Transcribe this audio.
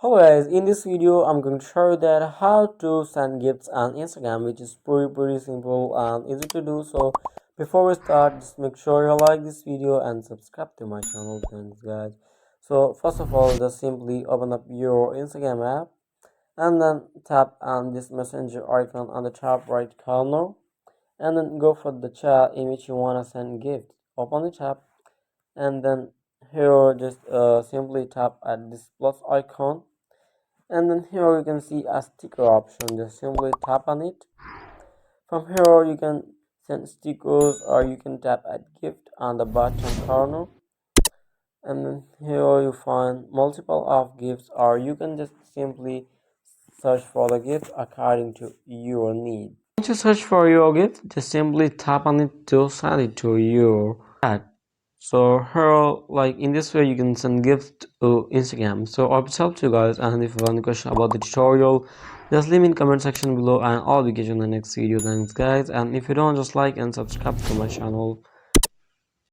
Hello guys, in this video I'm going to show you that how to send gifts on Instagram, which is pretty simple and easy to do. So before we start, just make sure you like this video and subscribe to my channel. Thanks guys. So first of all, just simply open up your Instagram app and then tap on this messenger icon on the top right corner and then go for the chat in which you want to send gift. Open the tab and then here just simply tap at this plus icon, and then here you can see a sticker option. Just simply tap on it. From here you can send stickers or you can tap at gift on the bottom corner, and then here you find multiple of gifts, or you can just simply search for the gift according to your need. Once you search for your gift, just simply tap on it to send it to your chat. So here, like in this way, you can send gifts to Instagram. So I hope it's helped you guys. And if you have any question about the tutorial, just leave in comment section below, and I'll be catching you in the next video. Thanks guys. And if you don't, just like and subscribe to my channel.